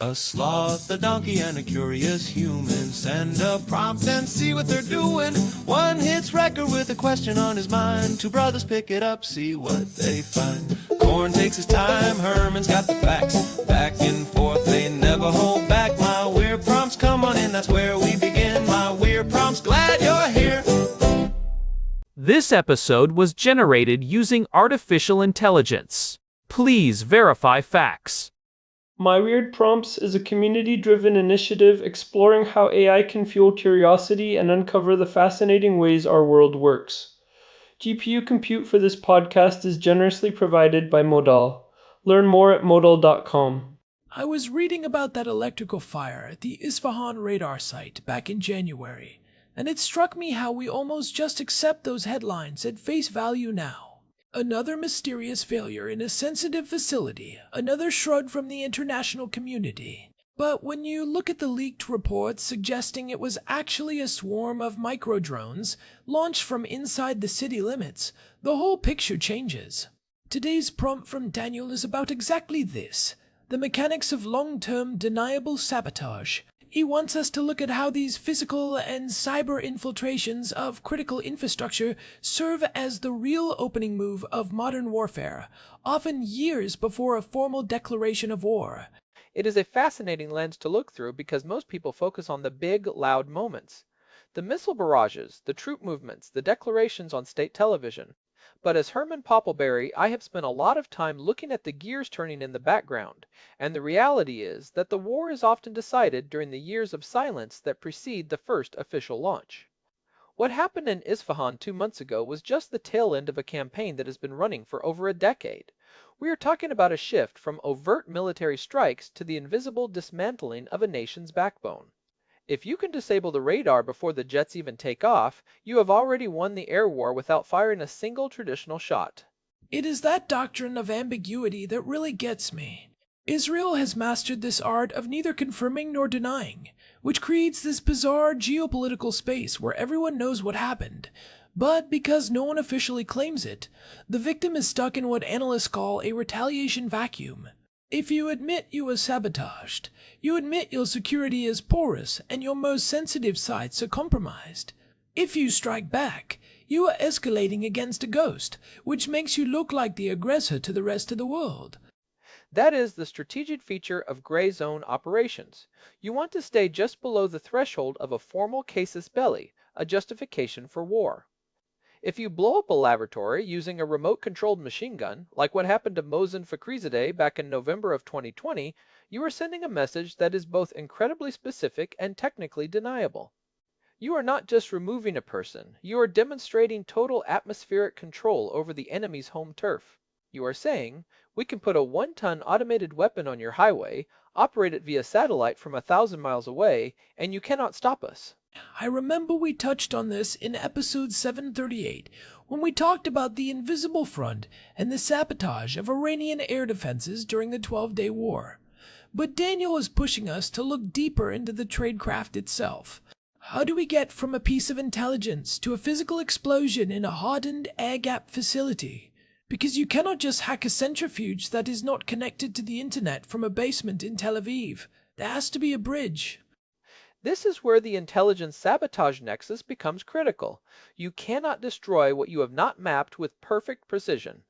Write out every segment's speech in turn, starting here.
A sloth, a donkey, and a curious human. Send a prompt and see what they're doing. One hits record with a question on his mind. Two brothers pick it up, see what they find. Corn takes his time, Herman's got the facts. Back and forth, they never hold back. My weird prompts, come on in, that's where we begin. My weird prompts, glad you're here. This episode was generated using artificial intelligence. Please verify facts. My Weird Prompts is a community-driven initiative exploring how AI can fuel curiosity and uncover the fascinating ways our world works. GPU compute for this podcast is generously provided by Modal. Learn more at modal.com. I was reading about that electrical fire at the Isfahan radar site back in January, and it struck me how we almost just accept those headlines at face value now. Another mysterious failure in a sensitive facility, another shrug from the international community. But when you look at the leaked reports suggesting it was actually a swarm of micro-drones launched from inside the city limits, the whole picture changes. Today's prompt from Daniel is about exactly this, the mechanics of long-term deniable sabotage. He wants us to look at how these physical and cyber infiltrations of critical infrastructure serve as the real opening move of modern warfare, often years before a formal declaration of war. It is a fascinating lens to look through because most people focus on the big, loud moments. The missile barrages, the troop movements, the declarations on state television. But as Herman Poppleberry, I have spent a lot of time looking at the gears turning in the background, and the reality is that the war is often decided during the years of silence that precede the first official launch. What happened in Isfahan 2 months ago was just the tail end of a campaign that has been running for over a decade. We are talking about a shift from overt military strikes to the invisible dismantling of a nation's backbone. If you can disable the radar before the jets even take off, you have already won the air war without firing a single traditional shot. It is that doctrine of ambiguity that really gets me. Israel has mastered this art of neither confirming nor denying, which creates this bizarre geopolitical space where everyone knows what happened. But because no one officially claims it, the victim is stuck in what analysts call a retaliation vacuum. If you admit you were sabotaged, you admit your security is porous and your most sensitive sites are compromised. If you strike back, you are escalating against a ghost, which makes you look like the aggressor to the rest of the world. That is the strategic feature of gray zone operations. You want to stay just below the threshold of a formal casus belli, a justification for war. If you blow up a laboratory using a remote-controlled machine gun, like what happened to Mohsen Fakhrizadeh back in November of 2020, you are sending a message that is both incredibly specific and technically deniable. You are not just removing a person, you are demonstrating total atmospheric control over the enemy's home turf. You are saying, we can put a 1-ton automated weapon on your highway, operate it via satellite from 1,000 miles away, and you cannot stop us. I remember we touched on this in episode 738 when we talked about the invisible front and the sabotage of Iranian air defenses during the 12-day war. But Daniel is pushing us to look deeper into the tradecraft itself. How do we get from a piece of intelligence to a physical explosion in a hardened air-gap facility? Because you cannot just hack a centrifuge that is not connected to the internet from a basement in Tel Aviv. There has to be a bridge. This is where the intelligence-sabotage nexus becomes critical. You cannot destroy what you have not mapped with perfect precision.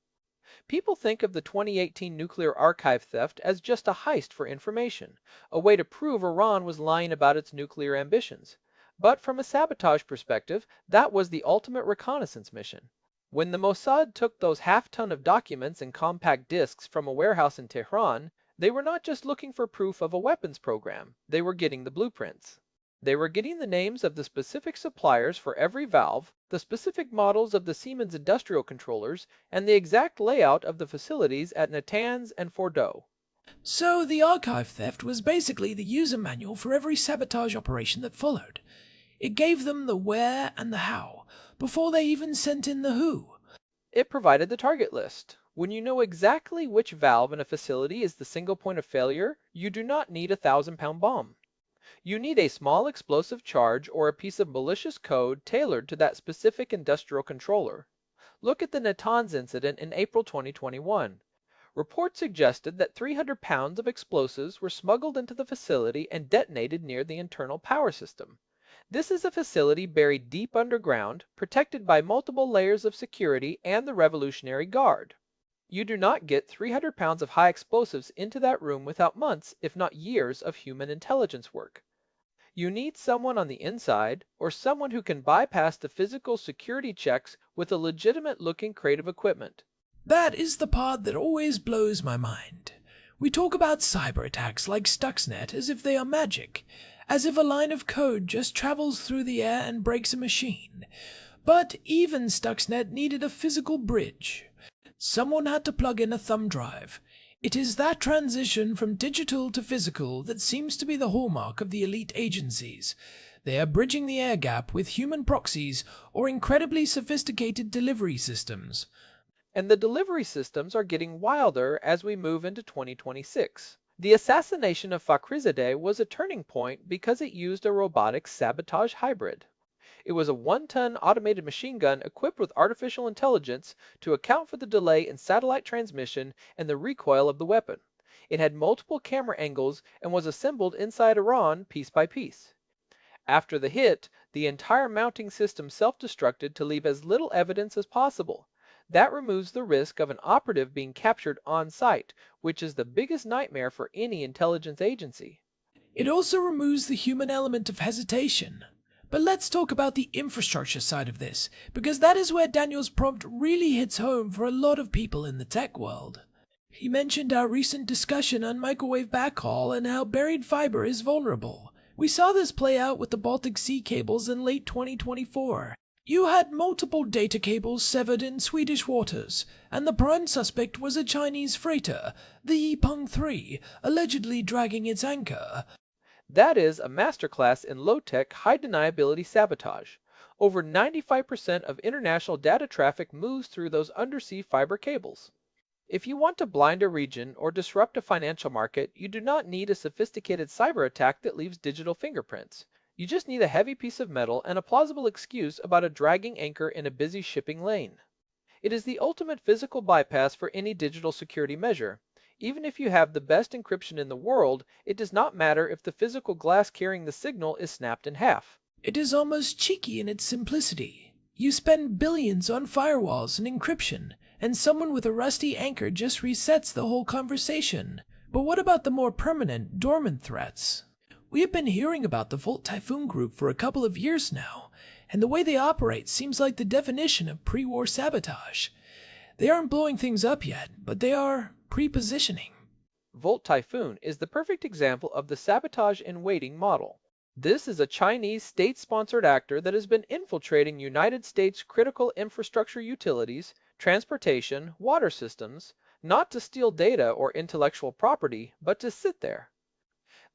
People think of the 2018 nuclear archive theft as just a heist for information, a way to prove Iran was lying about its nuclear ambitions. But from a sabotage perspective, that was the ultimate reconnaissance mission. When the Mossad took those half-ton of documents and compact disks from a warehouse in Tehran, they were not just looking for proof of a weapons program, they were getting the blueprints. They were getting the names of the specific suppliers for every valve, the specific models of the Siemens industrial controllers, and the exact layout of the facilities at Natanz and Fordow. So the archive theft was basically the user manual for every sabotage operation that followed. It gave them the where and the how, before they even sent in the who. It provided the target list. When you know exactly which valve in a facility is the single point of failure, you do not need a 1,000-pound bomb. You need a small explosive charge or a piece of malicious code tailored to that specific industrial controller. Look at the Natanz incident in April 2021. Reports suggested that 300 pounds of explosives were smuggled into the facility and detonated near the internal power system. This is a facility buried deep underground, protected by multiple layers of security and the Revolutionary Guard. You do not get 300 pounds of high explosives into that room without months, if not years, of human intelligence work. You need someone on the inside, or someone who can bypass the physical security checks with a legitimate-looking crate of equipment. That is the part that always blows my mind. We talk about cyber attacks like Stuxnet as if they are magic, as if a line of code just travels through the air and breaks a machine. But even Stuxnet needed a physical bridge. Someone had to plug in a thumb drive. It is that transition from digital to physical that seems to be the hallmark of the elite agencies. They are bridging the air gap with human proxies or incredibly sophisticated delivery systems. And the delivery systems are getting wilder as we move into 2026. The assassination of precede was a turning point because it used a robotic sabotage hybrid. It was a 1-ton automated machine gun equipped with artificial intelligence to account for the delay in satellite transmission and the recoil of the weapon. It had multiple camera angles and was assembled inside Iran piece by piece. After the hit, the entire mounting system self-destructed to leave as little evidence as possible. That removes the risk of an operative being captured on site, which is the biggest nightmare for any intelligence agency. It also removes the human element of hesitation. But let's talk about the infrastructure side of this, because that is where Daniel's prompt really hits home for a lot of people in the tech world. He mentioned our recent discussion on microwave backhaul and how buried fiber is vulnerable. We saw this play out with the Baltic Sea cables in late 2024. You had multiple data cables severed in Swedish waters, and the prime suspect was a Chinese freighter, the Yipeng 3, allegedly dragging its anchor. That is a masterclass in low-tech, high-deniability sabotage. Over 95% of international data traffic moves through those undersea fiber cables. If you want to blind a region or disrupt a financial market, you do not need a sophisticated cyber attack that leaves digital fingerprints. You just need a heavy piece of metal and a plausible excuse about a dragging anchor in a busy shipping lane. It is the ultimate physical bypass for any digital security measure. Even if you have the best encryption in the world, it does not matter if the physical glass carrying the signal is snapped in half. It is almost cheeky in its simplicity. You spend billions on firewalls and encryption, and someone with a rusty anchor just resets the whole conversation. But what about the more permanent, dormant threats? We have been hearing about the Volt Typhoon Group for a couple of years now, and the way they operate seems like the definition of pre-war sabotage. They aren't blowing things up yet, but they are pre-positioning. Volt Typhoon is the perfect example of the sabotage in waiting model. This is a Chinese state-sponsored actor that has been infiltrating United States critical infrastructure utilities, transportation, water systems, not to steal data or intellectual property, but to sit there.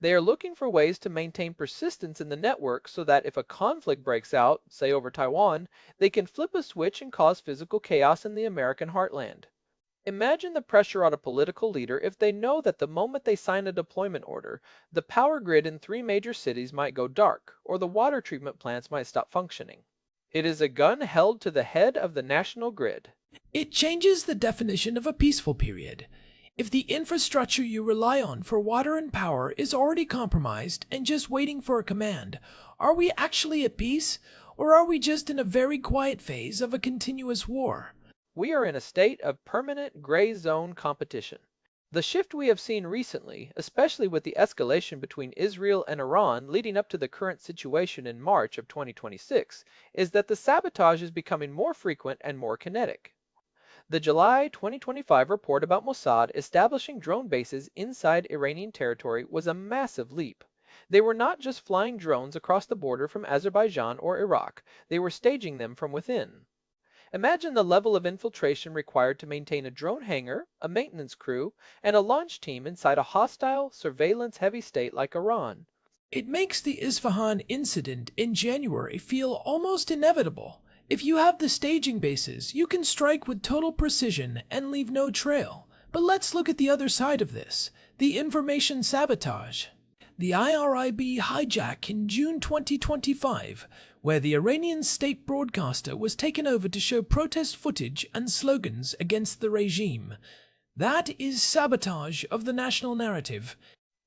They are looking for ways to maintain persistence in the network so that if a conflict breaks out, say over Taiwan, they can flip a switch and cause physical chaos in the American heartland. Imagine the pressure on a political leader if they know that the moment they sign a deployment order, the power grid in 3 major cities might go dark, or the water treatment plants might stop functioning. It is a gun held to the head of the national grid. It changes the definition of a peaceful period. If the infrastructure you rely on for water and power is already compromised and just waiting for a command, are we actually at peace, or are we just in a very quiet phase of a continuous war? We are in a state of permanent gray zone competition. The shift we have seen recently, especially with the escalation between Israel and Iran leading up to the current situation in March of 2026, is that the sabotage is becoming more frequent and more kinetic. The July 2025 report about Mossad establishing drone bases inside Iranian territory was a massive leap. They were not just flying drones across the border from Azerbaijan or Iraq, they were staging them from within. Imagine the level of infiltration required to maintain a drone hangar, a maintenance crew, and a launch team inside a hostile, surveillance-heavy state like Iran. It makes the Isfahan incident in January feel almost inevitable. If you have the staging bases, you can strike with total precision and leave no trail. But let's look at the other side of this, the information sabotage. The IRIB hijack in June 2025, where the Iranian state broadcaster was taken over to show protest footage and slogans against the regime. That is sabotage of the national narrative.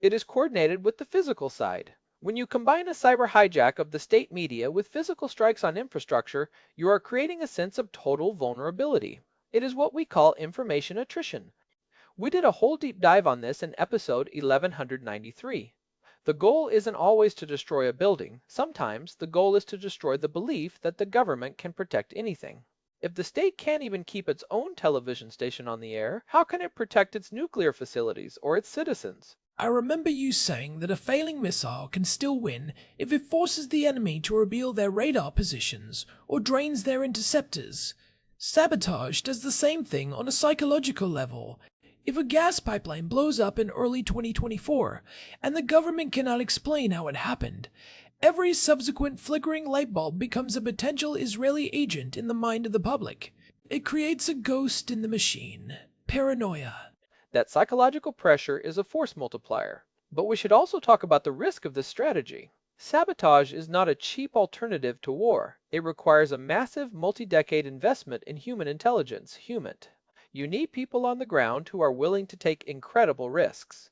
It is coordinated with the physical side. When you combine a cyber hijack of the state media with physical strikes on infrastructure, you are creating a sense of total vulnerability. It is what we call information attrition. We did a whole deep dive on this in episode 1193. The goal isn't always to destroy a building. Sometimes the goal is to destroy the belief that the government can protect anything. If the state can't even keep its own television station on the air, how can it protect its nuclear facilities or its citizens? I remember you saying that a failing missile can still win if it forces the enemy to reveal their radar positions or drains their interceptors. Sabotage does the same thing on a psychological level. If a gas pipeline blows up in early 2024 and the government cannot explain how it happened, every subsequent flickering light bulb becomes a potential Israeli agent in the mind of the public. It creates a ghost in the machine. Paranoia. That psychological pressure is a force multiplier. But we should also talk about the risk of this strategy. Sabotage is not a cheap alternative to war. It requires a massive multi-decade investment in human intelligence, HUMINT. You need people on the ground who are willing to take incredible risks.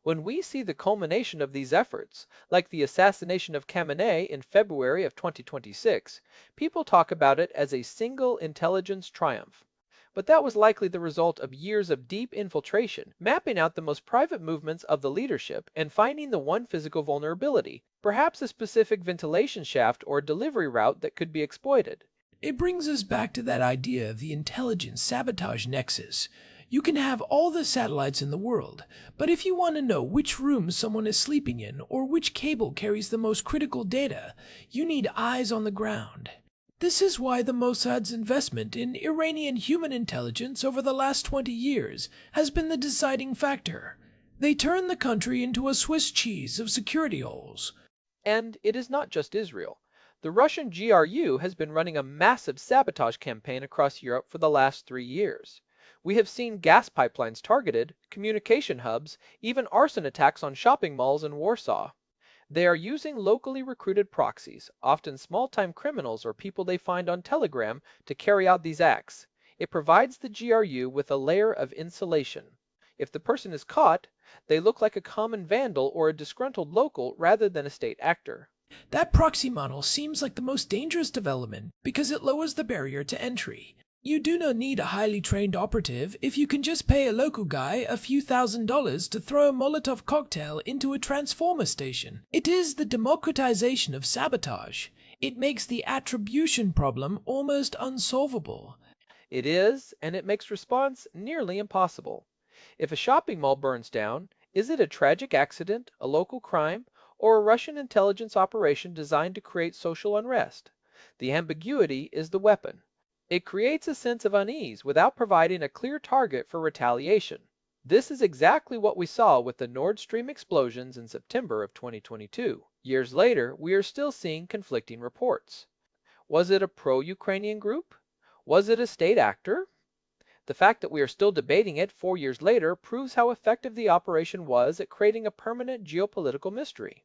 When we see the culmination of these efforts, like the assassination of Khamenei in February of 2026, people talk about it as a single intelligence triumph. But that was likely the result of years of deep infiltration, mapping out the most private movements of the leadership and finding the one physical vulnerability, perhaps a specific ventilation shaft or delivery route that could be exploited. It brings us back to that idea of the intelligence-sabotage nexus. You can have all the satellites in the world, but if you want to know which room someone is sleeping in or which cable carries the most critical data, you need eyes on the ground. This is why the Mossad's investment in Iranian human intelligence over the last 20 years has been the deciding factor. They turned the country into a Swiss cheese of security holes. And it is not just Israel. The Russian GRU has been running a massive sabotage campaign across Europe for the last 3 years. We have seen gas pipelines targeted, communication hubs, even arson attacks on shopping malls in Warsaw. They are using locally recruited proxies, often small-time criminals or people they find on Telegram, to carry out these acts. It provides the GRU with a layer of insulation. If the person is caught, they look like a common vandal or a disgruntled local rather than a state actor. That proxy model seems like the most dangerous development because it lowers the barrier to entry. You do not need a highly trained operative if you can just pay a local guy a few $1,000s to throw a Molotov cocktail into a transformer station. It is the democratization of sabotage. It makes the attribution problem almost unsolvable. It is, and it makes response nearly impossible. If a shopping mall burns down, is it a tragic accident, a local crime, or a Russian intelligence operation designed to create social unrest? The ambiguity is the weapon. It creates a sense of unease without providing a clear target for retaliation. This is exactly what we saw with the Nord Stream explosions in September of 2022. Years later, we are still seeing conflicting reports. Was it a pro-Ukrainian group? Was it a state actor? The fact that we are still debating it 4 years later proves how effective the operation was at creating a permanent geopolitical mystery.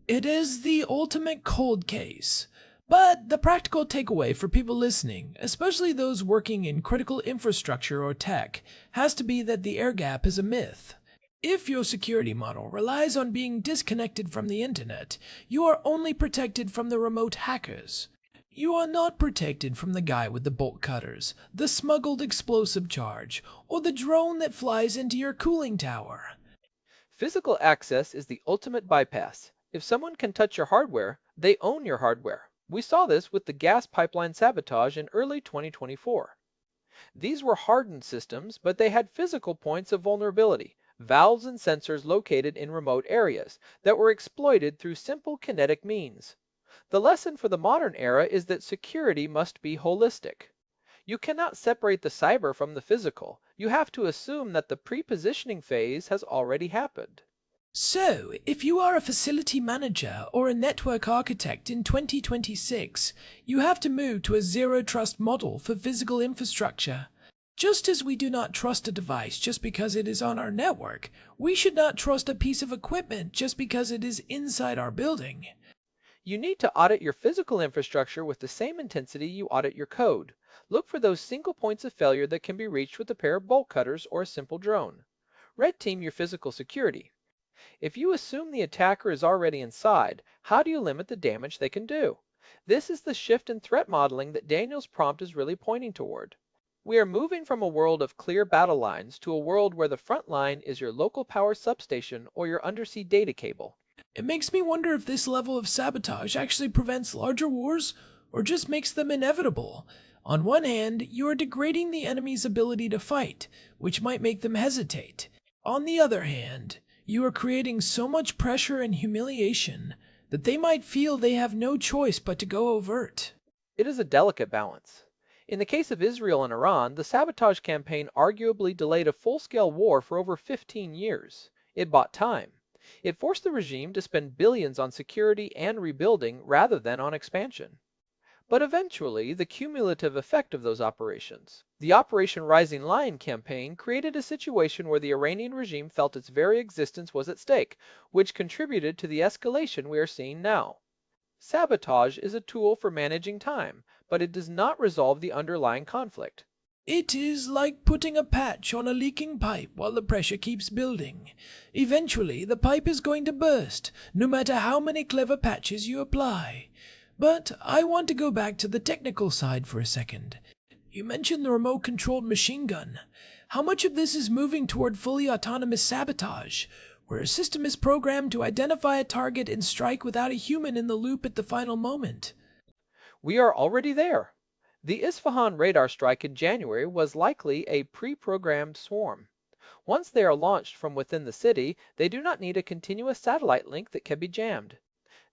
It is the ultimate cold case. But the practical takeaway for people listening, especially those working in critical infrastructure or tech, has to be that the air gap is a myth. If your security model relies on being disconnected from the internet, you are only protected from the remote hackers. You are not protected from the guy with the bolt cutters, the smuggled explosive charge, or the drone that flies into your cooling tower. Physical access is the ultimate bypass. If someone can touch your hardware, they own your hardware. We saw this with the gas pipeline sabotage in early 2024. These were hardened systems, but they had physical points of vulnerability, valves and sensors located in remote areas that were exploited through simple kinetic means. The lesson for the modern era is that security must be holistic. You cannot separate the cyber from the physical. You have to assume that the pre-positioning phase has already happened. So, if you are a facility manager or a network architect in 2026, you have to move to a zero-trust model for physical infrastructure. Just as we do not trust a device just because it is on our network, we should not trust a piece of equipment just because it is inside our building. You need to audit your physical infrastructure with the same intensity you audit your code. Look for those single points of failure that can be reached with a pair of bolt cutters or a simple drone. Red team your physical security. If you assume the attacker is already inside, how do you limit the damage they can do? This is the shift in threat modeling that Daniel's prompt is really pointing toward. We are moving from a world of clear battle lines to a world where the front line is your local power substation or your undersea data cable. It makes me wonder if this level of sabotage actually prevents larger wars or just makes them inevitable. On one hand, you are degrading the enemy's ability to fight, which might make them hesitate. On the other hand, you are creating so much pressure and humiliation that they might feel they have no choice but to go overt. It is a delicate balance. In the case of Israel and Iran, the sabotage campaign arguably delayed a full-scale war for over 15 years. It bought time. It forced the regime to spend billions on security and rebuilding rather than on expansion. But eventually, the cumulative effect of those operations, the Operation Rising Lion campaign, created a situation where the Iranian regime felt its very existence was at stake, which contributed to the escalation we are seeing now. Sabotage is a tool for managing time, but it does not resolve the underlying conflict. It is like putting a patch on a leaking pipe while the pressure keeps building. Eventually, the pipe is going to burst, no matter how many clever patches you apply. But I want to go back to the technical side for a second. You mentioned the remote-controlled machine gun. How much of this is moving toward fully autonomous sabotage, where a system is programmed to identify a target and strike without a human in the loop at the final moment? We are already there. The Isfahan radar strike in January was likely a pre-programmed swarm. Once they are launched from within the city, they do not need a continuous satellite link that can be jammed.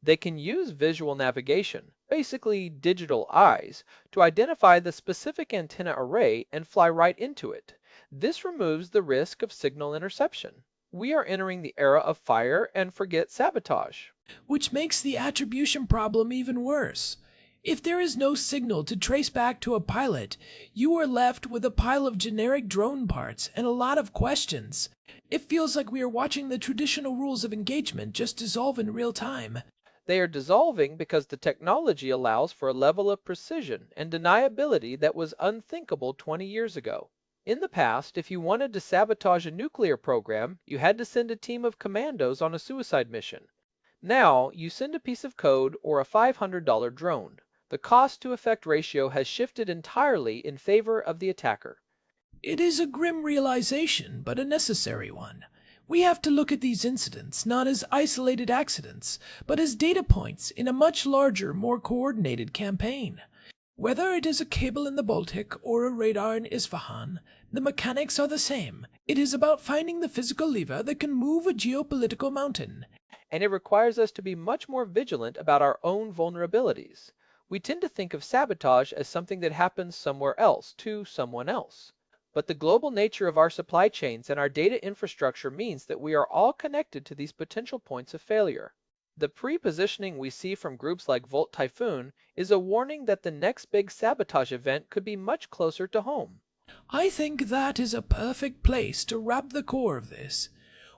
They can use visual navigation, basically digital eyes, to identify the specific antenna array and fly right into it. This removes the risk of signal interception. We are entering the era of fire and forget sabotage. Which makes the attribution problem even worse. If there is no signal to trace back to a pilot, you are left with a pile of generic drone parts and a lot of questions. It feels like we are watching the traditional rules of engagement just dissolve in real time. They are dissolving because the technology allows for a level of precision and deniability that was unthinkable 20 years ago. In the past, if you wanted to sabotage a nuclear program, you had to send a team of commandos on a suicide mission. Now, you send a piece of code or a $500 drone. The cost-to-effect ratio has shifted entirely in favor of the attacker. It is a grim realization, but a necessary one. We have to look at these incidents not as isolated accidents, but as data points in a much larger, more coordinated campaign. Whether it is a cable in the Baltic or a radar in Isfahan, the mechanics are the same. It is about finding the physical lever that can move a geopolitical mountain. And it requires us to be much more vigilant about our own vulnerabilities. We tend to think of sabotage as something that happens somewhere else, to someone else. But the global nature of our supply chains and our data infrastructure means that we are all connected to these potential points of failure. The pre-positioning we see from groups like Volt Typhoon is a warning that the next big sabotage event could be much closer to home. I think that is a perfect place to wrap the core of this.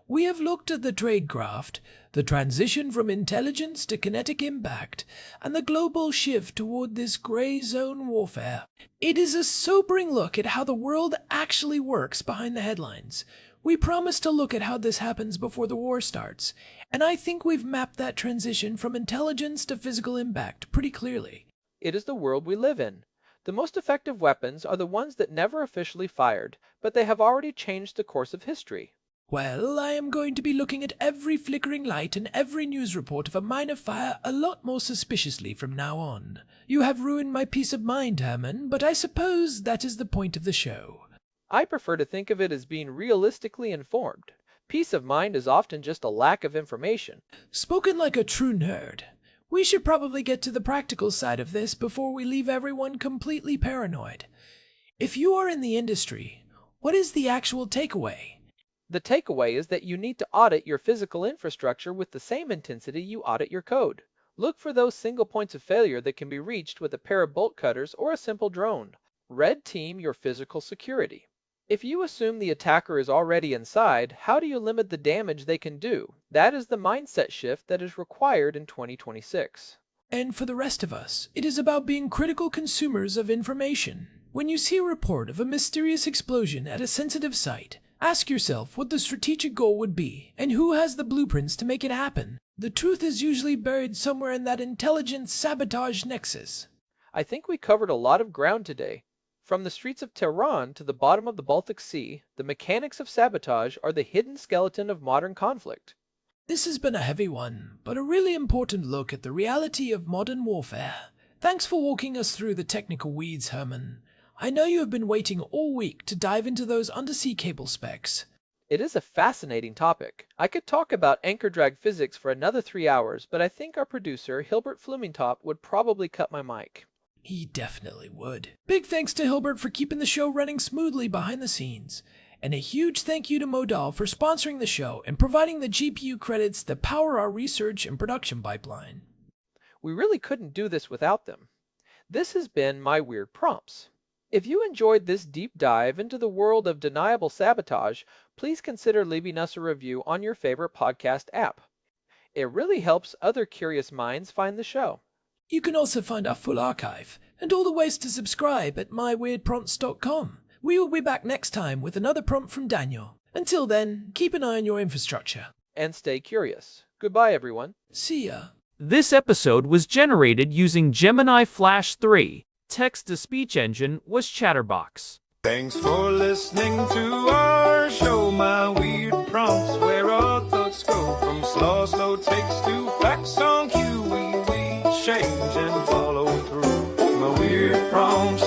We have looked at the tradecraft, the transition from intelligence to kinetic impact, and the global shift toward this gray zone warfare. It is a sobering look at how the world actually works behind the headlines. We promised to look at how this happens before the war starts, and I think we've mapped that transition from intelligence to physical impact pretty clearly. It is the world we live in. The most effective weapons are the ones that never officially fired, but they have already changed the course of history. Well, I am going to be looking at every flickering light and every news report of a minor fire a lot more suspiciously from now on. You have ruined my peace of mind, Herman, but I suppose that is the point of the show. I prefer to think of it as being realistically informed. Peace of mind is often just a lack of information. Spoken like a true nerd. We should probably get to the practical side of this before we leave everyone completely paranoid. If you are in the industry, what is the actual takeaway? The takeaway is that you need to audit your physical infrastructure with the same intensity you audit your code. Look for those single points of failure that can be reached with a pair of bolt cutters or a simple drone. Red team your physical security. If you assume the attacker is already inside, how do you limit the damage they can do? That is the mindset shift that is required in 2026. And for the rest of us, it is about being critical consumers of information. When you see a report of a mysterious explosion at a sensitive site, ask yourself what the strategic goal would be and who has the blueprints to make it happen. The truth is usually buried somewhere in that intelligence-sabotage nexus. I think we covered a lot of ground today. From the streets of Tehran to the bottom of the Baltic Sea, the mechanics of sabotage are the hidden skeleton of modern conflict. This has been a heavy one, but a really important look at the reality of modern warfare. Thanks for walking us through the technical weeds, Herman. I know you have been waiting all week to dive into those undersea cable specs. It is a fascinating topic. I could talk about anchor drag physics for another 3 hours, but I think our producer, Hilbert Flumingtop, would probably cut my mic. He definitely would. Big thanks to Hilbert for keeping the show running smoothly behind the scenes. And a huge thank you to Modal for sponsoring the show and providing the GPU credits that power our research and production pipeline. We really couldn't do this without them. This has been My Weird Prompts. If you enjoyed this deep dive into the world of deniable sabotage, please consider leaving us a review on your favorite podcast app. It really helps other curious minds find the show. You can also find our full archive and all the ways to subscribe at myweirdprompts.com. We will be back next time with another prompt from Daniel. Until then, keep an eye on your infrastructure. And stay curious. Goodbye, everyone. See ya. This episode was generated using Gemini Flash 3. Text-to-speech engine was Chatterbox. Thanks for listening to our show, My Weird Prompts, where our thoughts go from slow takes to facts on cue. We change and follow through. My weird prompts.